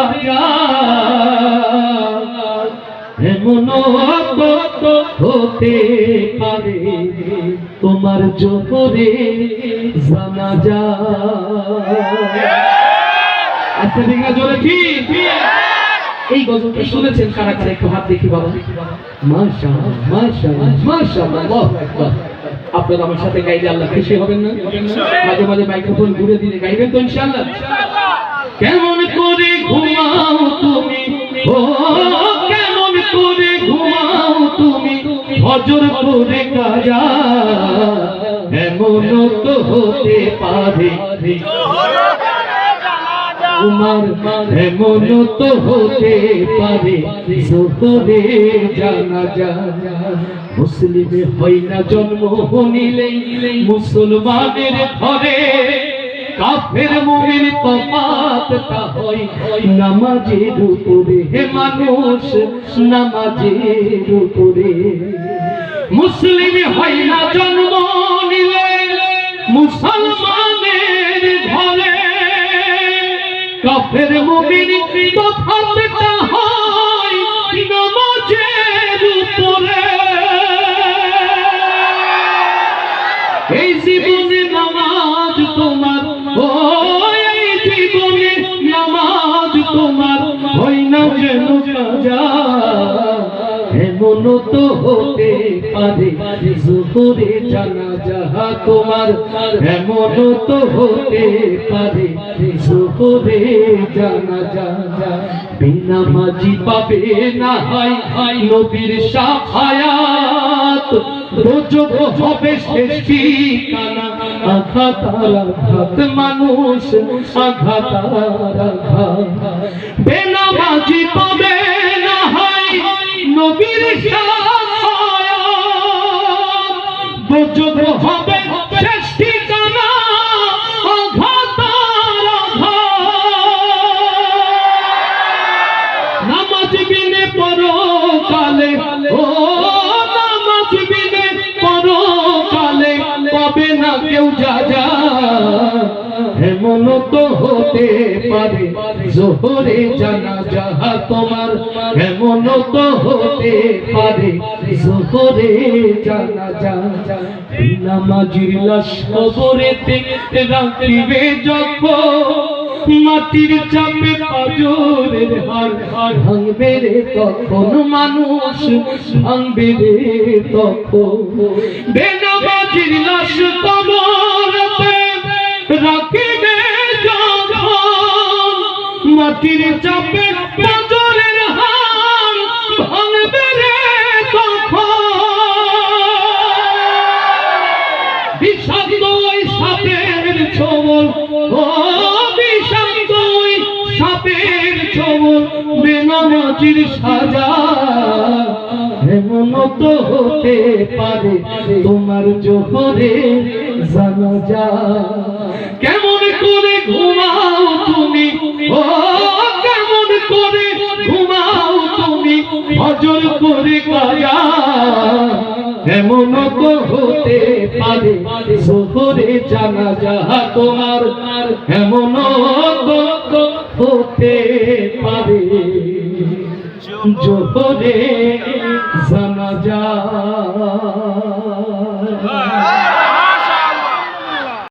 কাজা এমন হতে পারে তোমার জোহরে জানাজা। আচ্ছা ঠিক আছে, জোরে ঠিক। এই গজলটা শুনেছেন কারা কারা? একটু হাত দেখি বাবা। মাশাআল্লাহ মাশাআল্লাহ মাশাআল্লাহ, আল্লাহু আকবার। আপনারা আমার সাথে গাইলে আল্লাহ খুশি হবেন না? মাঝে মাঝে মাইক্রোফোন ঘুরে দিলে গাইবেন তো ইনশাআল্লাহ? কেমন করে ঘুমাও তুমি, ও কেমন করে ঘুমাও তুমি ফজর করে কাজা এমন তো হতে পারে তোমার, এমন তো হতে পারে জোহরে জানাজা। মুসলিমে হয় না জন্ম নিলে মুসলমানের ঘরে, কাফের মুমিন তফাতটা হয় নামাজের উপরে। হে মানুষ নামাজের উপরে। মুসলিমে হয় না জন্ম নিলে মুসলমানের ঘরে, কাফের মুমিন তফাতটা হয় নামাজের উপরে। এই জীবনে নামাজ তোমার, ও এই জীবনে নামাজ তোমার হয় না যেন কাজা এমন তো হতে পারে জোহরে জানাজা তোমার, এমন তো হতে পারে জোহরে জানাজা। বেনামাজি পাবে না হয় নবীর শাফায়াত, দোজখ হবে শেষ ঠিকানা। আঘাত আঘাত মানুষ আঘাত আঘাত, বেনামাজি পাবে না হয় নবীর শাফায়াত, দোজখ হবে শেষ ঠিকানা। আঘাত আঘাত নামাজ বিনে পরকালে, ও নামাজ বিনে পরকালে পাবে না কেউ যাজা এমন তো হতে পারে জোহরে জানাজা তোমার, এমন তো হতে পারে জোহরে জানাজা। নামাজির লাশ কবরেতে রাখিবে যখন, মাটির চাপে পাজরের হাড় ভাঙবে রে তখন, মানুষ ভাঙবে রে তখন। বেনামাজির লাশ কবরেতে রাখিবে যখন, মাটির চাপে পাজরের হাড় ভাঙবে রে তখন। বিষাক্ত ওই সাপের ছোবল, ও বিষাক্ত ওই সাপের ছোবল বেনামাজির সাজা এমন তো হতে পারে তোমার জোহরে জানাজা। কেমন করে ঘুমাও তুমি, ও কেমন করে ঘুমাও তুমি ফজর করে কাজা এমন তো হতে পারে জোহরে জানাজা তোমার, এমন তো হতে পারে জোহরে জানাজা।